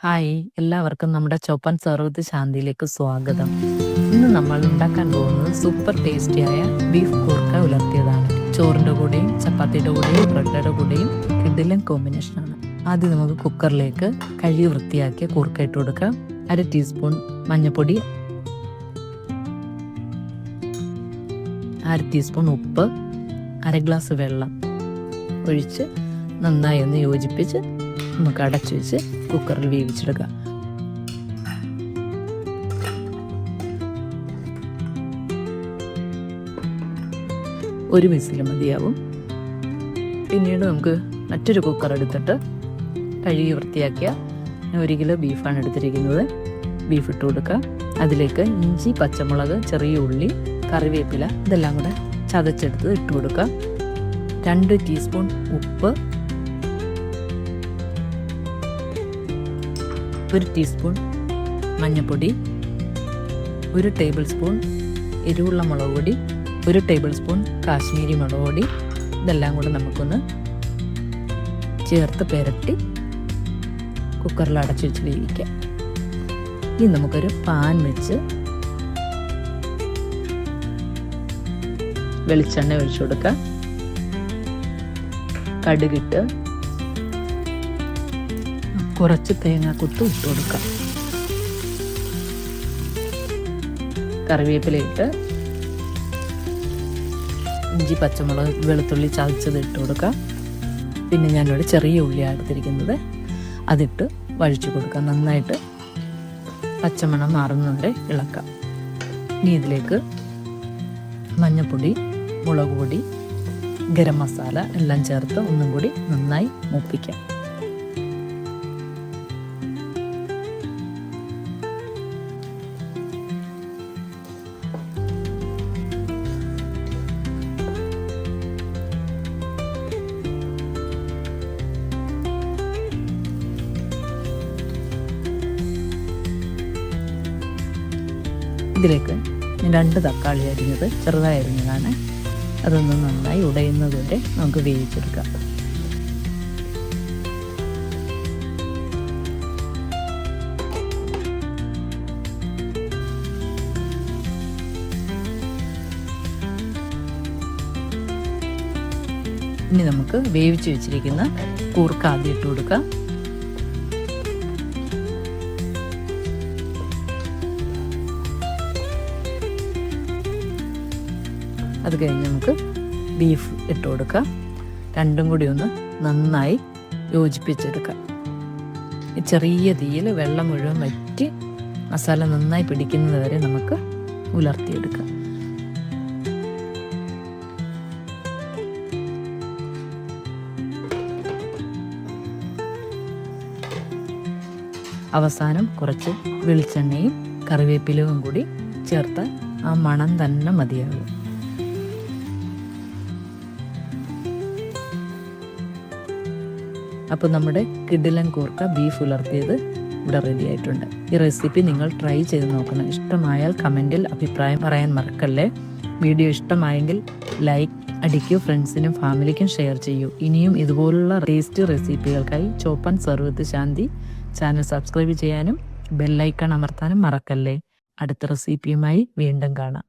Hi, എല്ലാവർക്കും നമ്മുടെ chopan സർവത്ത് ശാന്തിയിലേക്ക് സ്വാഗതം. ഇന്ന് നമ്മൾ ഉണ്ടാക്കാൻ പോകുന്നത് സൂപ്പർ ടേസ്റ്റിയായ ബീഫ് കൂർക്ക ഉലർത്തിയതാണ്. ചോറിൻ്റെ കൂടെയും ചപ്പാത്തിയുടെ കൂടെയും ബ്രെഡയുടെ കൂടെയും കിടിലൻ കോമ്പിനേഷനാണ്. ആദ്യം നമുക്ക് കുക്കറിലേക്ക് കഴുകി വൃത്തിയാക്കിയ കൂർക്ക ഇട്ട് കൊടുക്കാം. 1/2 ടീസ്പൂൺ മഞ്ഞൾപ്പൊടി, 1/2 ടീസ്പൂൺ ഉപ്പ്, 1/2 ഗ്ലാസ് വെള്ളം ഒഴിച്ച് നന്നായി ഒന്ന് യോജിപ്പിച്ച് നമുക്ക് അടച്ചു വെച്ച് കുക്കറിൽ വേവിച്ചെടുക്കാം. ഒരു വിസിൽ മതിയാവും. പിന്നീട് നമുക്ക് മറ്റൊരു കുക്കർ എടുത്തിട്ട് കഴുകി വൃത്തിയാക്കിയ 1 കിലോ ബീഫാണ് എടുത്തിരിക്കുന്നത്. ബീഫ് ഇട്ട് കൊടുക്കുക. അതിലേക്ക് ഇഞ്ചി, പച്ചമുളക്, ചെറിയ ഉള്ളി, കറിവേപ്പില ഇതെല്ലാം കൂടെ ചതച്ചെടുത്ത് ഇട്ട് കൊടുക്കുക. 2 ടീസ്പൂൺ ഉപ്പ്, 1 ടീസ്പൂൺ മഞ്ഞൾപ്പൊടി, 1 ടേബിൾ സ്പൂൺ എരിവുള്ള മുളക് പൊടി, 1 ടേബിൾ സ്പൂൺ കാശ്മീരി മുളക് പൊടി ഇതെല്ലാം കൂടെ നമുക്കൊന്ന് ചേർത്ത് പുരട്ടി കുക്കറിൽ അടച്ചു വെച്ച് വേവിക്കാം. ഇനി നമുക്കൊരു പാൻ വെച്ച് വെളിച്ചെണ്ണ ഒഴിച്ചു കൊടുക്കാം. കടുകിട്ട് കുറച്ച് തേങ്ങാക്കൊത്ത് ഇട്ട് കൊടുക്കാം. കറിവേപ്പിലയിട്ട് ഇഞ്ചി, പച്ചമുളക്, വെളുത്തുള്ളി ചതച്ചത് ഇട്ട് കൊടുക്കാം. പിന്നെ ഞാനൊരു ചെറിയ ഉള്ളിയാണ് എടുത്തിരിക്കുന്നത്, അതിട്ട് വഴിച്ചു കൊടുക്കാം. നന്നായിട്ട് പച്ചമണം മാറുന്നവരെ ഇളക്കാം. ഇനി ഇതിലേക്ക് മഞ്ഞൾപ്പൊടി, മുളക് പൊടി, ഗരം മസാല എല്ലാം ചേർത്ത് ഒന്നും കൂടി നന്നായി മൂപ്പിക്കാം. ഇതിലേക്ക് 2 തക്കാളി അരിഞ്ഞത് ചെറുതായി അരിഞ്ഞതാണ്. അതൊന്ന് നന്നായി ഉടയുന്നതുവരെ നമുക്ക് വേവിച്ചെടുക്കാം. ഇനി നമുക്ക് വേവിച്ച് വെച്ചിരിക്കുന്ന കൂർക്ക ആദ്യം ഇട്ട് കൊടുക്കാം. അത് കഴിഞ്ഞ് നമുക്ക് ബീഫ് ഇട്ട് കൊടുക്കാം. രണ്ടും കൂടി ഒന്ന് നന്നായി യോജിപ്പിച്ചെടുക്കാം. ചെറിയ തീയിൽ വെള്ളം മുഴുവൻ വറ്റി മസാല നന്നായി പിടിക്കുന്നത് വരെ നമുക്ക് ഉലർത്തിയെടുക്കാം. അവസാനം കുറച്ച് വെളിച്ചെണ്ണയും കറിവേപ്പിലയും കൂടി ചേർത്ത് ആ മണം തന്നെ മതിയാകും. അപ്പോൾ നമ്മുടെ കിടിലൻ കൂർക്ക ബീഫ് ഉലർത്തിയത് ഇവിടെ റെഡി ആയിട്ടുണ്ട്. ഈ റെസിപ്പി നിങ്ങൾ ട്രൈ ചെയ്ത് നോക്കണം. ഇഷ്ടമായാൽ കമൻറ്റിൽ അഭിപ്രായം പറയാൻ മറക്കല്ലേ. വീഡിയോ ഇഷ്ടമായെങ്കിൽ ലൈക്ക് അടിക്കൂ, ഫ്രണ്ട്സിനും ഫാമിലിക്കും ഷെയർ ചെയ്യൂ. ഇനിയും ഇതുപോലുള്ള ടേസ്റ്റി റെസിപ്പികൾക്കായി ചോപ്പൻ സർവത്ത് ശാന്തി ചാനൽ സബ്സ്ക്രൈബ് ചെയ്യാനും ബെല്ലൈക്കൺ അമർത്താനും മറക്കല്ലേ. അടുത്ത റെസിപ്പിയുമായി വീണ്ടും കാണാം.